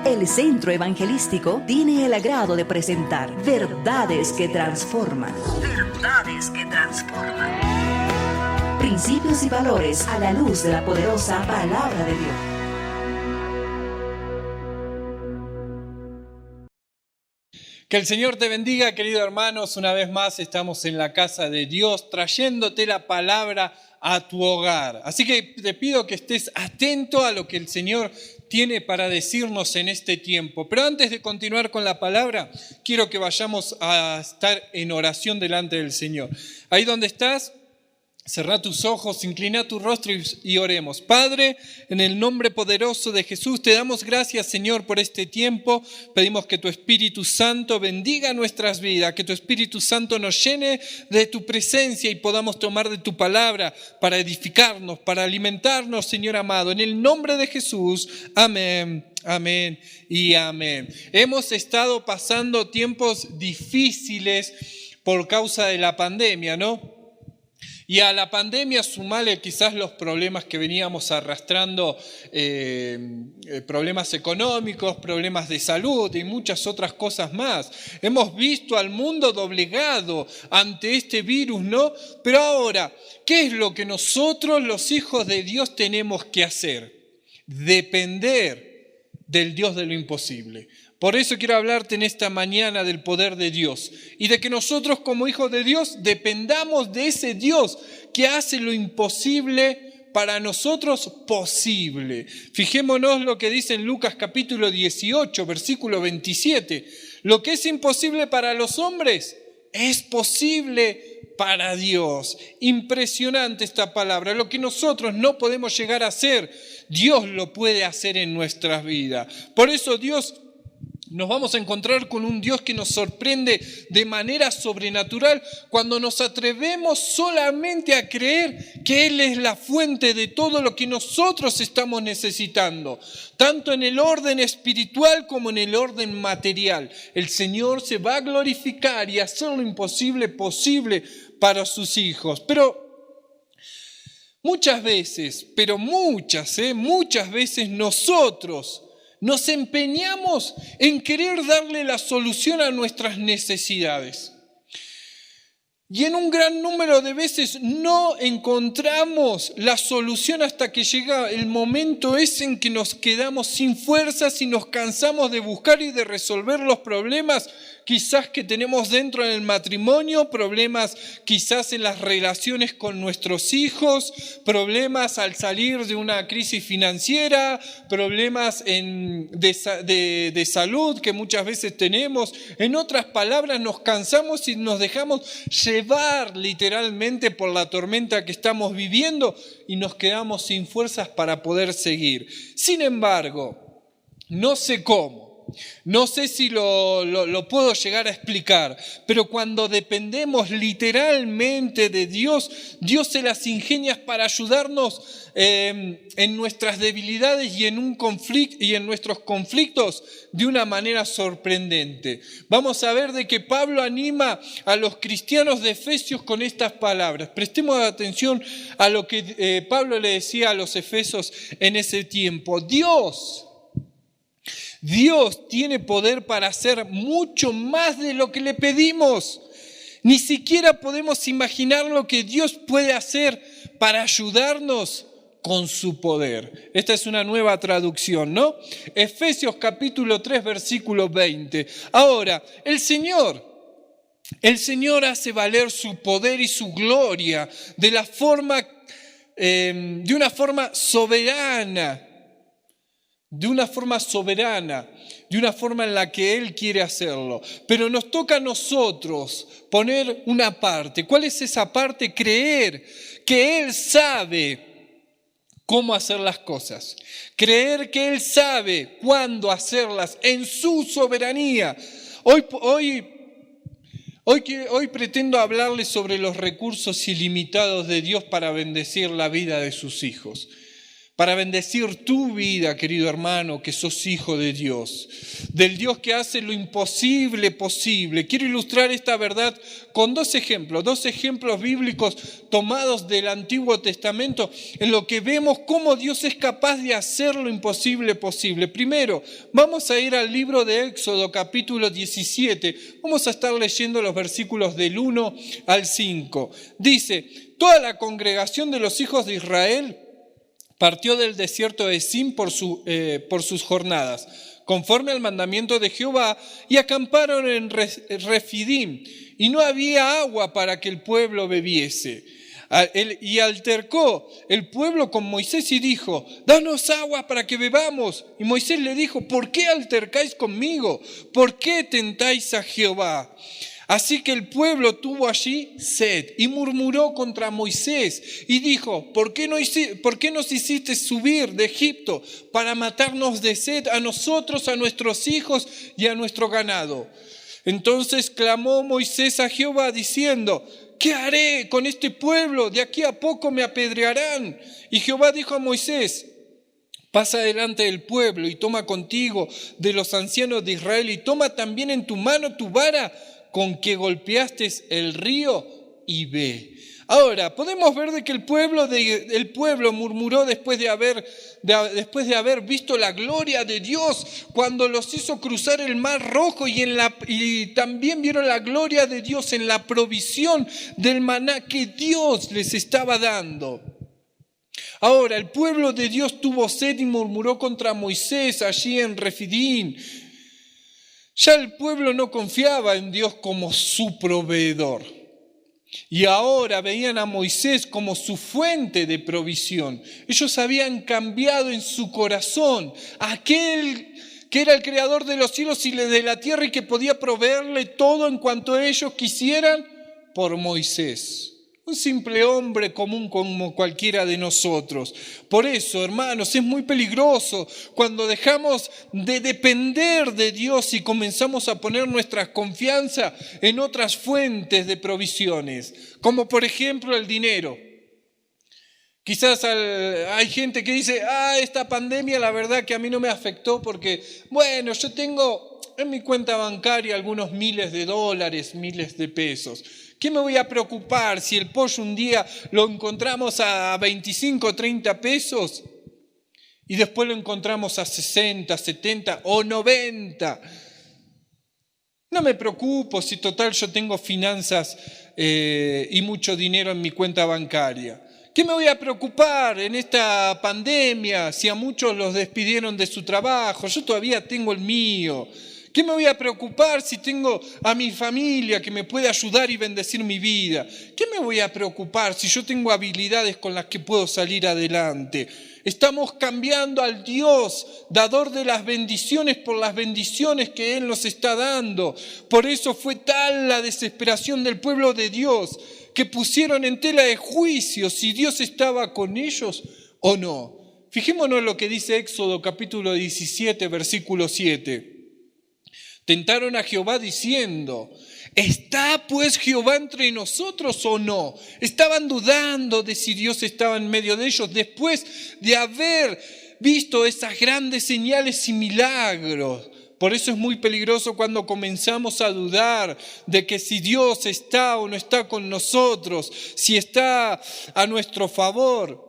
El Centro Evangelístico tiene el agrado de presentar Verdades que Transforman. Verdades que Transforman. Principios y valores a la luz de la poderosa Palabra de Dios. Que el Señor te bendiga, queridos hermanos. Una vez más estamos en la casa de Dios, trayéndote la palabra a tu hogar. Así que te pido que estés atento a lo que el Señor tiene para decirnos en este tiempo. Pero antes de continuar con la palabra, quiero que vayamos a estar en oración delante del Señor. Ahí donde estás, cerrá tus ojos, inclina tu rostro y oremos. Padre, en el nombre poderoso de Jesús, te damos gracias, Señor, por este tiempo. Pedimos que tu Espíritu Santo bendiga nuestras vidas, que tu Espíritu Santo nos llene de tu presencia y podamos tomar de tu palabra para edificarnos, para alimentarnos, Señor amado. En el nombre de Jesús, amén. Amén y amén. Hemos estado pasando tiempos difíciles por causa de la pandemia, ¿no? Y a la pandemia sumale quizás los problemas que veníamos arrastrando, problemas económicos, problemas de salud y muchas otras cosas más. Hemos visto al mundo doblegado ante este virus, ¿no? Pero ahora, ¿qué es lo que nosotros, los hijos de Dios, tenemos que hacer? Depender del Dios de lo imposible. Por eso quiero hablarte en esta mañana del poder de Dios y de que nosotros como hijos de Dios dependamos de ese Dios que hace lo imposible para nosotros posible. Fijémonos lo que dice en Lucas capítulo 18, versículo 27. Lo que es imposible para los hombres es posible para Dios. Impresionante esta palabra. Lo que nosotros no podemos llegar a hacer, Dios lo puede hacer en nuestras vidas. Por eso nos vamos a encontrar con un Dios que nos sorprende de manera sobrenatural cuando nos atrevemos solamente a creer que Él es la fuente de todo lo que nosotros estamos necesitando, tanto en el orden espiritual como en el orden material. El Señor se va a glorificar y hacer lo imposible posible para sus hijos. Pero muchas veces nosotros nos empeñamos en querer darle la solución a nuestras necesidades. Y en un gran número de veces no encontramos la solución hasta que llega el momento ese en que nos quedamos sin fuerzas y nos cansamos de buscar y de resolver los problemas quizás que tenemos dentro del matrimonio, problemas quizás en las relaciones con nuestros hijos, problemas al salir de una crisis financiera, problemas de salud que muchas veces tenemos. En otras palabras, nos cansamos y nos dejamos llevar literalmente por la tormenta que estamos viviendo y nos quedamos sin fuerzas para poder seguir. Sin embargo, no sé cómo. No sé si lo puedo llegar a explicar, pero cuando dependemos literalmente de Dios, Dios se las ingenia para ayudarnos en nuestras debilidades y en nuestros conflictos de una manera sorprendente. Vamos a ver de que Pablo anima a los cristianos de Efesios con estas palabras. Prestemos atención a lo que Pablo le decía a los efesios en ese tiempo. Dios tiene poder para hacer mucho más de lo que le pedimos. Ni siquiera podemos imaginar lo que Dios puede hacer para ayudarnos con su poder. Esta es una nueva traducción, ¿no? Efesios capítulo 3, versículo 20. Ahora, el Señor hace valer su poder y su gloria de una forma soberana, de una forma en la que Él quiere hacerlo. Pero nos toca a nosotros poner una parte. ¿Cuál es esa parte? Creer que Él sabe cómo hacer las cosas. Creer que Él sabe cuándo hacerlas en su soberanía. Hoy pretendo hablarles sobre los recursos ilimitados de Dios para bendecir la vida de sus hijos. para bendecir tu vida, querido hermano, que sos hijo de Dios, del Dios que hace lo imposible posible. Quiero ilustrar esta verdad con dos ejemplos bíblicos tomados del Antiguo Testamento, en lo que vemos cómo Dios es capaz de hacer lo imposible posible. Primero, vamos a ir al libro de Éxodo, capítulo 17. Vamos a estar leyendo los versículos del 1 al 5. Dice: toda la congregación de los hijos de Israel partió del desierto de Zin por sus jornadas, conforme al mandamiento de Jehová, y acamparon en Refidim, y no había agua para que el pueblo bebiese. Y altercó el pueblo con Moisés y dijo: danos agua para que bebamos. Y Moisés le dijo: ¿por qué altercáis conmigo? ¿Por qué tentáis a Jehová? Así que el pueblo tuvo allí sed y murmuró contra Moisés y dijo: ¿por qué nos hiciste subir de Egipto para matarnos de sed a nosotros, a nuestros hijos y a nuestro ganado? Entonces clamó Moisés a Jehová diciendo: ¿qué haré con este pueblo? De aquí a poco me apedrearán. Y Jehová dijo a Moisés: pasa delante del pueblo y toma contigo de los ancianos de Israel y toma también en tu mano tu vara con que golpeaste el río y ve. Ahora, podemos ver de que el pueblo murmuró después de haber visto la gloria de Dios cuando los hizo cruzar el Mar Rojo y también vieron la gloria de Dios en la provisión del maná que Dios les estaba dando. Ahora, el pueblo de Dios tuvo sed y murmuró contra Moisés allí en Refidín. Ya el pueblo no confiaba en Dios como su proveedor. Y ahora veían a Moisés como su fuente de provisión. Ellos habían cambiado en su corazón a aquel que era el creador de los cielos y de la tierra y que podía proveerle todo en cuanto ellos quisieran por Moisés. Un simple hombre común como cualquiera de nosotros. Por eso, hermanos, es muy peligroso cuando dejamos de depender de Dios y comenzamos a poner nuestra confianza en otras fuentes de provisiones, como por ejemplo el dinero. Quizás hay gente que dice: esta pandemia la verdad que a mí no me afectó porque, bueno, yo tengo en mi cuenta bancaria algunos miles de dólares, miles de pesos. ¿Qué me voy a preocupar si el pollo un día lo encontramos a 25, 30 pesos y después lo encontramos a 60, 70 o 90? No me preocupo si total yo tengo finanzas y mucho dinero en mi cuenta bancaria. ¿Qué me voy a preocupar en esta pandemia si a muchos los despidieron de su trabajo? Yo todavía tengo el mío. ¿Qué me voy a preocupar si tengo a mi familia que me puede ayudar y bendecir mi vida? ¿Qué me voy a preocupar si yo tengo habilidades con las que puedo salir adelante? Estamos cambiando al Dios, dador de las bendiciones, por las bendiciones que Él nos está dando. Por eso fue tal la desesperación del pueblo de Dios que pusieron en tela de juicio si Dios estaba con ellos o no. Fijémonos lo que dice Éxodo capítulo 17, versículo 7. Tentaron a Jehová diciendo: ¿está pues Jehová entre nosotros o no? Estaban dudando de si Dios estaba en medio de ellos después de haber visto esas grandes señales y milagros. Por eso es muy peligroso cuando comenzamos a dudar de que si Dios está o no está con nosotros, si está a nuestro favor.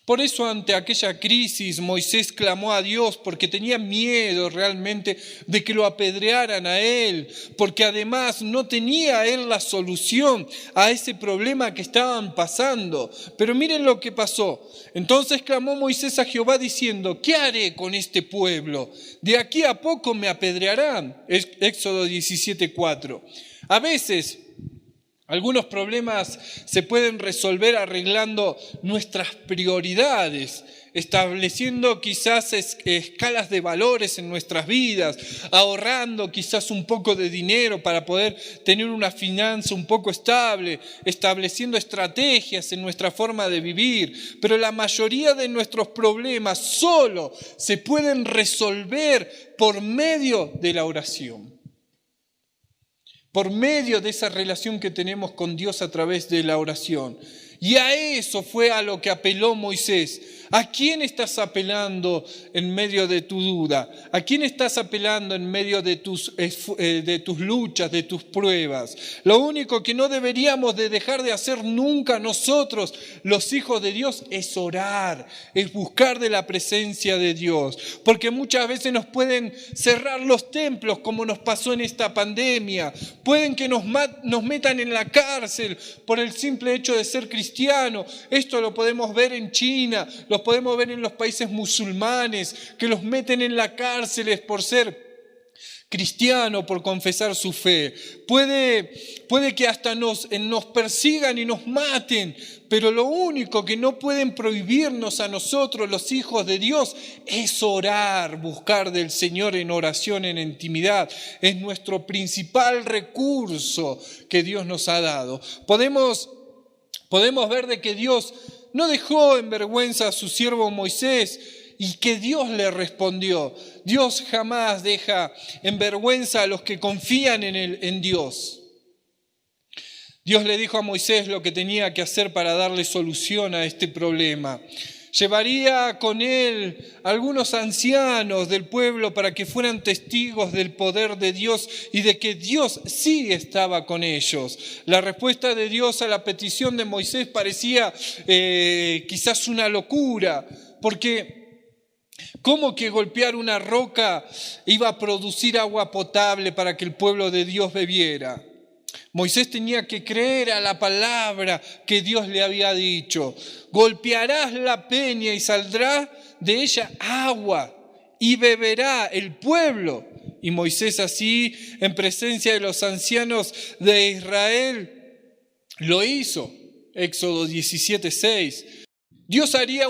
Por eso ante aquella crisis Moisés clamó a Dios porque tenía miedo realmente de que lo apedrearan a él, porque además no tenía él la solución a ese problema que estaban pasando. Pero miren lo que pasó. Entonces clamó Moisés a Jehová diciendo: ¿qué haré con este pueblo? De aquí a poco me apedrearán. Éxodo 17:4. A veces algunos problemas se pueden resolver arreglando nuestras prioridades, estableciendo quizás escalas de valores en nuestras vidas, ahorrando quizás un poco de dinero para poder tener una finanza un poco estable, estableciendo estrategias en nuestra forma de vivir. Pero la mayoría de nuestros problemas solo se pueden resolver por medio de la oración. Por medio de esa relación que tenemos con Dios a través de la oración. Y a eso fue a lo que apeló Moisés, ¿A quién estás apelando en medio de tu duda? ¿A quién estás apelando en medio de tus luchas, de tus pruebas? Lo único que no deberíamos de dejar de hacer nunca nosotros, los hijos de Dios, es orar, es buscar de la presencia de Dios. Porque muchas veces nos pueden cerrar los templos, como nos pasó en esta pandemia. Pueden que nos metan en la cárcel por el simple hecho de ser cristiano. Esto lo podemos ver en China, lo podemos ver en los países musulmanes, que los meten en la cárcel por ser cristiano, por confesar su fe. Puede que hasta nos persigan y nos maten, pero lo único que no pueden prohibirnos a nosotros, los hijos de Dios, es orar, buscar del Señor en oración, en intimidad. Es nuestro principal recurso que Dios nos ha dado. Podemos ver de que Dios no dejó en vergüenza a su siervo Moisés y que Dios le respondió. Dios jamás deja en vergüenza a los que confían en Dios. Dios le dijo a Moisés lo que tenía que hacer para darle solución a este problema. Llevaría con él algunos ancianos del pueblo para que fueran testigos del poder de Dios y de que Dios sí estaba con ellos. La respuesta de Dios a la petición de Moisés parecía quizás una locura, porque ¿cómo que golpear una roca iba a producir agua potable para que el pueblo de Dios bebiera? Moisés tenía que creer a la palabra que Dios le había dicho. Golpearás la peña y saldrá de ella agua y beberá el pueblo. Y Moisés así, en presencia de los ancianos de Israel, lo hizo. Éxodo 17:6. Dios haría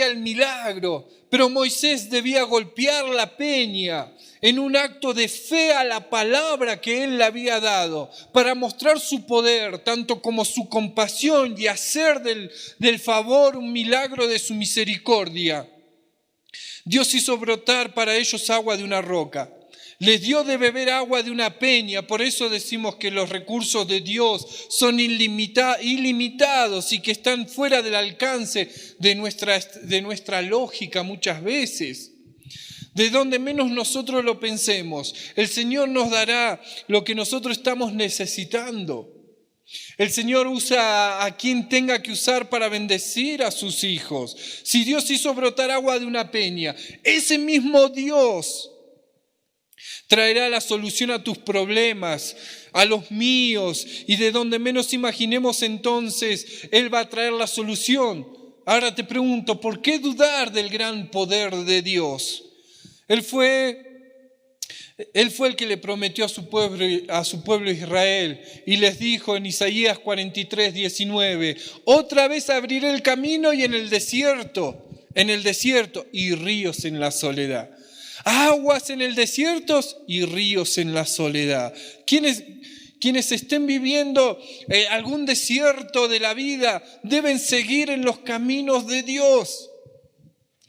el milagro, pero Moisés debía golpear la peña en un acto de fe a la palabra que él le había dado, para mostrar su poder, tanto como su compasión y hacer del favor un milagro de su misericordia. Dios hizo brotar para ellos agua de una roca. Les dio de beber agua de una peña. Por eso decimos que los recursos de Dios son ilimitados y que están fuera del alcance de nuestra lógica muchas veces. De donde menos nosotros lo pensemos, el Señor nos dará lo que nosotros estamos necesitando. El Señor usa a quien tenga que usar para bendecir a sus hijos. Si Dios hizo brotar agua de una peña, ese mismo Dios traerá la solución a tus problemas, a los míos, y de donde menos imaginemos entonces, Él va a traer la solución. Ahora te pregunto, ¿por qué dudar del gran poder de Dios? Él fue el que le prometió a su pueblo Israel y les dijo en Isaías 43:19, otra vez abriré el camino y en el desierto y ríos en la soledad. Aguas en el desierto y ríos en la soledad. Quienes estén viviendo algún desierto de la vida deben seguir en los caminos de Dios.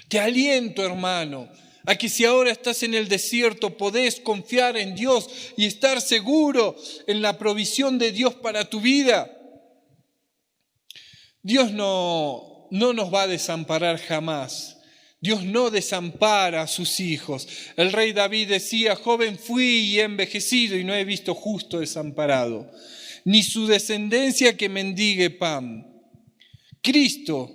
Te aliento, hermano, a que si ahora estás en el desierto podés confiar en Dios y estar seguro en la provisión de Dios para tu vida. Dios no nos va a desamparar jamás. Dios no desampara a sus hijos. El rey David decía, joven fui y he envejecido y no he visto justo desamparado, ni su descendencia que mendigue pan. Cristo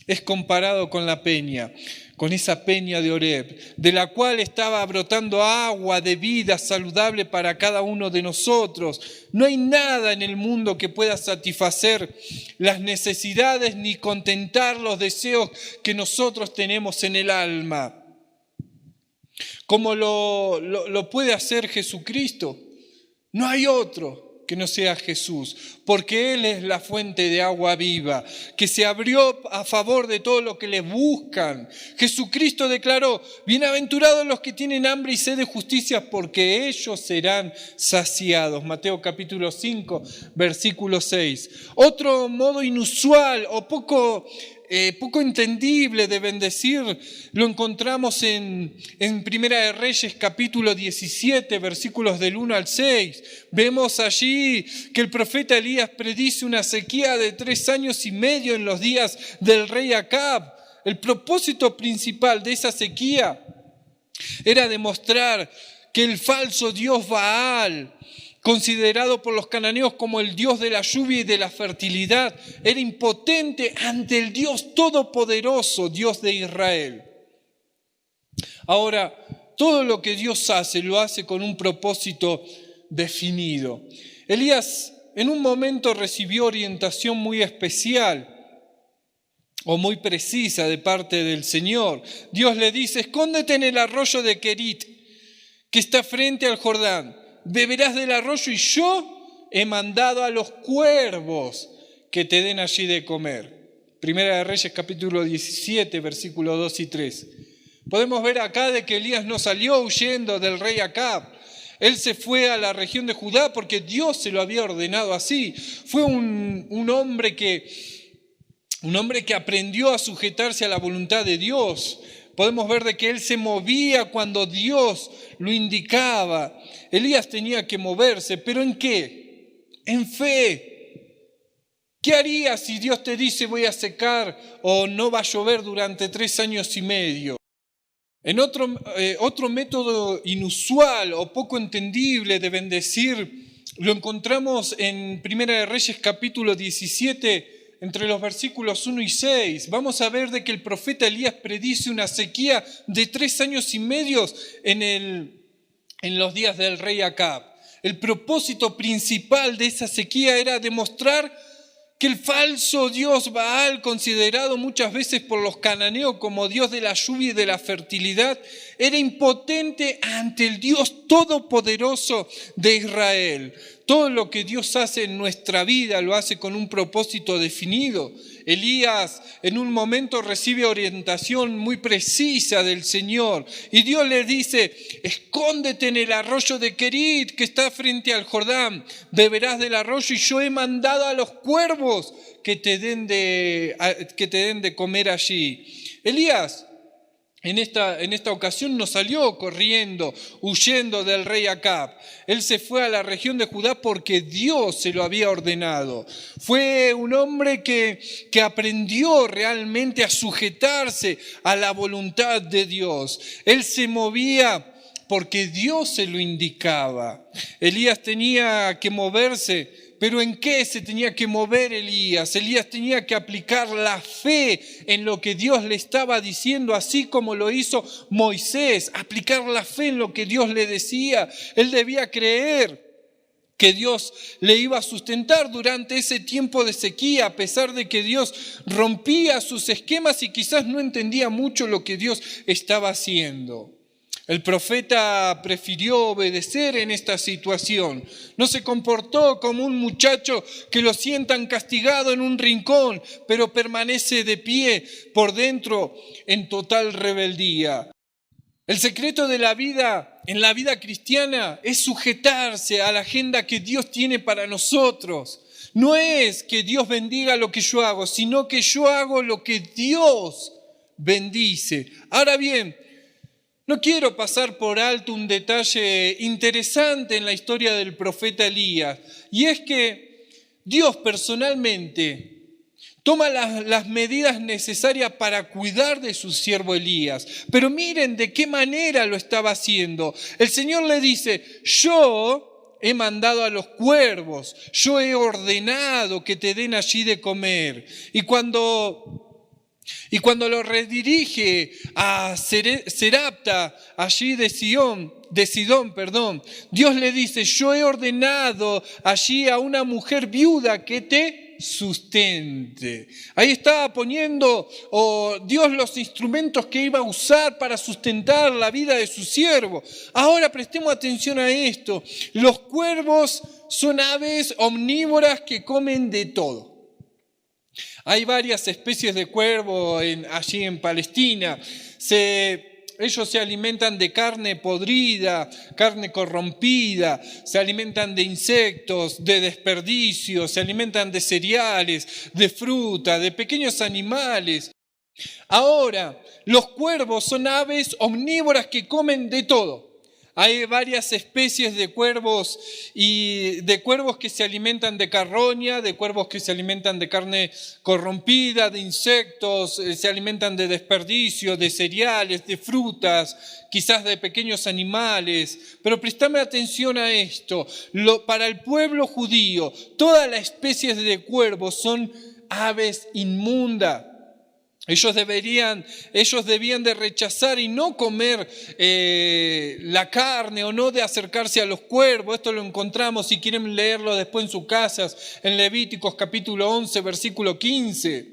es comparado con la peña, con esa peña de Oreb, de la cual estaba brotando agua de vida saludable para cada uno de nosotros. No hay nada en el mundo que pueda satisfacer las necesidades ni contentar los deseos que nosotros tenemos en el alma, como lo puede hacer Jesucristo. No hay otro que no sea Jesús, porque Él es la fuente de agua viva, que se abrió a favor de todos los que le buscan. Jesucristo declaró, bienaventurados los que tienen hambre y sed de justicia, porque ellos serán saciados. Mateo capítulo 5, versículo 6. Otro modo inusual o poco poco entendible de bendecir lo encontramos en Primera de Reyes capítulo 17, versículos del 1 al 6. Vemos allí que el profeta Elías predice una sequía de 3 años y medio en los días del rey Acab. El propósito principal de esa sequía era demostrar que el falso dios Baal, considerado por los cananeos como el dios de la lluvia y de la fertilidad, era impotente ante el Dios todopoderoso, Dios de Israel. Ahora, todo lo que Dios hace, lo hace con un propósito definido. Elías en un momento recibió orientación muy especial o muy precisa de parte del Señor. Dios le dice: escóndete en el arroyo de Querit, que está frente al Jordán. Beberás del arroyo y yo he mandado a los cuervos que te den allí de comer. Primera de Reyes capítulo 17, versículos 2 y 3. Podemos ver acá de que Elías no salió huyendo del rey Acab. Él se fue a la región de Judá porque Dios se lo había ordenado así. Fue un hombre que aprendió a sujetarse a la voluntad de Dios. Podemos ver de que él se movía cuando Dios lo indicaba. Elías tenía que moverse, ¿pero en qué? En fe. ¿Qué harías si Dios te dice voy a secar o no va a llover durante 3 años y medio? En otro método inusual o poco entendible de bendecir, lo encontramos en Primera de Reyes capítulo 17, entre los versículos 1 y 6. Vamos a ver de que el profeta Elías predice una sequía de 3 años y medio en los días del rey Acab. El propósito principal de esa sequía era demostrar que el falso dios Baal, considerado muchas veces por los cananeos como dios de la lluvia y de la fertilidad, era impotente ante el Dios todopoderoso de Israel. Todo lo que Dios hace en nuestra vida lo hace con un propósito definido. Elías en un momento recibe orientación muy precisa del Señor y Dios le dice: escóndete en el arroyo de Querit que está frente al Jordán, beberás del arroyo y yo he mandado a los cuervos que te den de comer allí. Elías en esta ocasión no salió corriendo, huyendo del rey Acab. Él se fue a la región de Judá porque Dios se lo había ordenado. Fue un hombre que aprendió realmente a sujetarse a la voluntad de Dios. Él se movía porque Dios se lo indicaba. Elías tenía que moverse. ¿Pero en qué se tenía que mover Elías? Elías tenía que aplicar la fe en lo que Dios le estaba diciendo, así como lo hizo Moisés, aplicar la fe en lo que Dios le decía. Él debía creer que Dios le iba a sustentar durante ese tiempo de sequía, a pesar de que Dios rompía sus esquemas y quizás no entendía mucho lo que Dios estaba haciendo. El profeta prefirió obedecer en esta situación. No se comportó como un muchacho que lo sientan castigado en un rincón, pero permanece de pie por dentro en total rebeldía. El secreto de la vida, en la vida cristiana, es sujetarse a la agenda que Dios tiene para nosotros. No es que Dios bendiga lo que yo hago, sino que yo hago lo que Dios bendice. Ahora bien, no quiero pasar por alto un detalle interesante en la historia del profeta Elías, y es que Dios personalmente toma las medidas necesarias para cuidar de su siervo Elías. Pero miren de qué manera lo estaba haciendo. El Señor le dice: yo he mandado a los cuervos, yo he ordenado que te den allí de comer. Y cuando lo redirige a Serapta, allí de Sidón, Dios le dice: yo he ordenado allí a una mujer viuda que te sustente. Ahí estaba poniendo Dios los instrumentos que iba a usar para sustentar la vida de su siervo. Ahora prestemos atención a esto. Los cuervos son aves omnívoras que comen de todo. Hay varias especies de cuervo allí en Palestina. Se ellos se alimentan de carne podrida, carne corrompida, se alimentan de insectos, de desperdicios, se alimentan de cereales, de fruta, de pequeños animales. Ahora, los cuervos son aves omnívoras que comen de todo. Hay varias especies de cuervos y de cuervos que se alimentan de carroña, de cuervos que se alimentan de carne corrompida, de insectos, se alimentan de desperdicios, de cereales, de frutas, quizás de pequeños animales. Pero prestame atención a esto. Para el pueblo judío, todas las especies de cuervos son aves inmundas. Ellos debían de rechazar y no comer la carne o no de acercarse a los cuervos. Esto lo encontramos, si quieren leerlo después en sus casas, en Levíticos capítulo 11, versículo 15.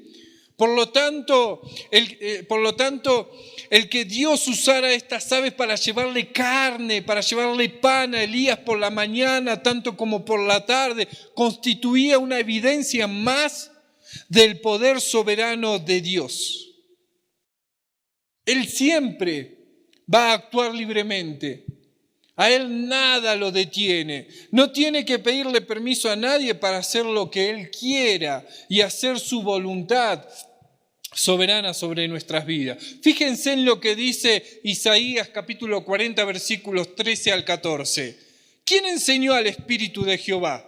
Por lo tanto, el que Dios usara estas aves para llevarle carne, para llevarle pan a Elías por la mañana, tanto como por la tarde, constituía una evidencia más del poder soberano de Dios. Él siempre va a actuar libremente. A Él nada lo detiene. No tiene que pedirle permiso a nadie para hacer lo que Él quiera y hacer su voluntad soberana sobre nuestras vidas. Fíjense en lo que dice Isaías capítulo 40, versículos 13 al 14. ¿Quién enseñó al Espíritu de Jehová?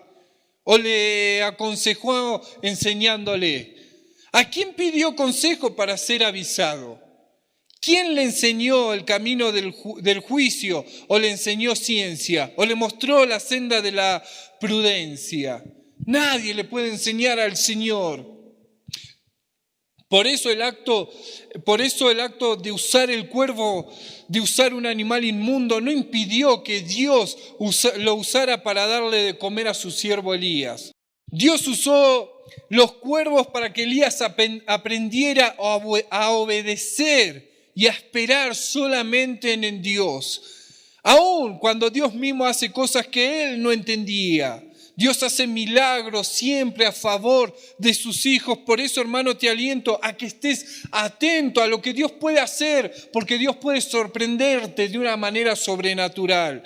¿O le aconsejó enseñándole? ¿A quién pidió consejo para ser avisado? ¿Quién le enseñó el camino del juicio? ¿O le enseñó ciencia? ¿O le mostró la senda de la prudencia? Nadie le puede enseñar al Señor. Por eso el acto de usar el cuervo, de usar un animal inmundo, no impidió que Dios lo usara para darle de comer a su siervo Elías. Dios usó los cuervos para que Elías aprendiera a obedecer y a esperar solamente en Dios. Aun cuando Dios mismo hace cosas que él no entendía. Dios hace milagros siempre a favor de sus hijos. Por eso, hermano, te aliento a que estés atento a lo que Dios puede hacer, porque Dios puede sorprenderte de una manera sobrenatural.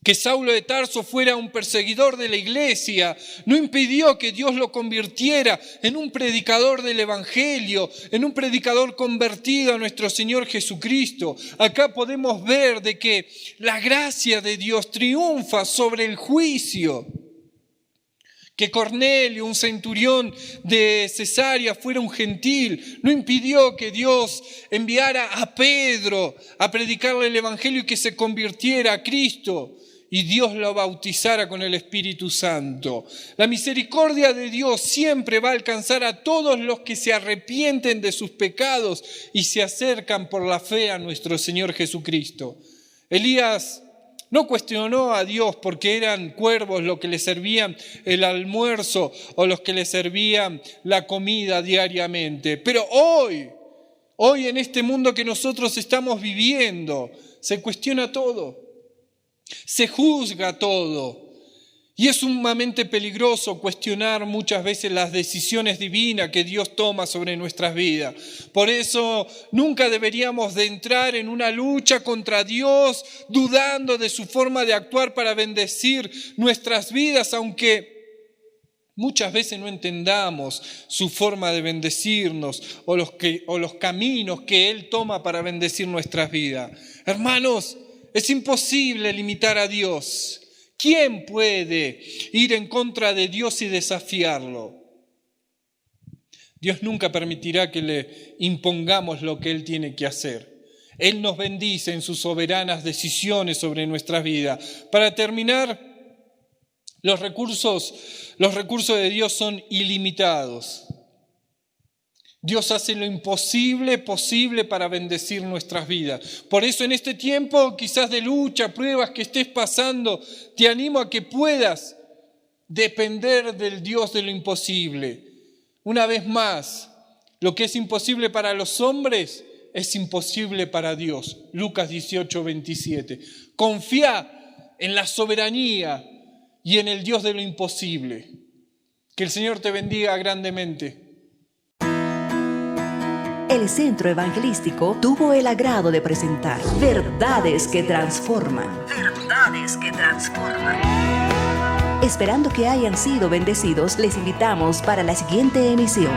Que Saulo de Tarso fuera un perseguidor de la iglesia no impidió que Dios lo convirtiera en un predicador del evangelio, en un predicador convertido a nuestro Señor Jesucristo. Acá podemos ver de que la gracia de Dios triunfa sobre el juicio. Que Cornelio, un centurión de Cesarea, fuera un gentil, no impidió que Dios enviara a Pedro a predicarle el evangelio y que se convirtiera a Cristo. Y Dios lo bautizara con el Espíritu Santo. La misericordia de Dios siempre va a alcanzar a todos los que se arrepienten de sus pecados y se acercan por la fe a nuestro Señor Jesucristo. Elías no cuestionó a Dios porque eran cuervos los que le servían el almuerzo o los que le servían la comida diariamente. Pero hoy en este mundo que nosotros estamos viviendo, se cuestiona todo. Se juzga todo y es sumamente peligroso cuestionar muchas veces las decisiones divinas que Dios toma sobre nuestras vidas. Por eso nunca deberíamos de entrar en una lucha contra Dios dudando de su forma de actuar para bendecir nuestras vidas, aunque muchas veces no entendamos su forma de bendecirnos o los caminos que Él toma para bendecir nuestras vidas. Hermanos, es imposible limitar a Dios. ¿Quién puede ir en contra de Dios y desafiarlo? Dios nunca permitirá que le impongamos lo que Él tiene que hacer. Él nos bendice en sus soberanas decisiones sobre nuestras vidas. Para terminar, los recursos de Dios son ilimitados. Dios hace lo imposible posible para bendecir nuestras vidas. Por eso en este tiempo quizás de lucha, pruebas que estés pasando, te animo a que puedas depender del Dios de lo imposible. Una vez más, lo que es imposible para los hombres es imposible para Dios. Lucas 18, 27. Confía en la soberanía y en el Dios de lo imposible. Que el Señor te bendiga grandemente. el Centro Evangelístico tuvo el agrado de presentar Verdades que Transforman. Verdades que Transforman. Esperando que hayan sido bendecidos, les invitamos para la siguiente emisión.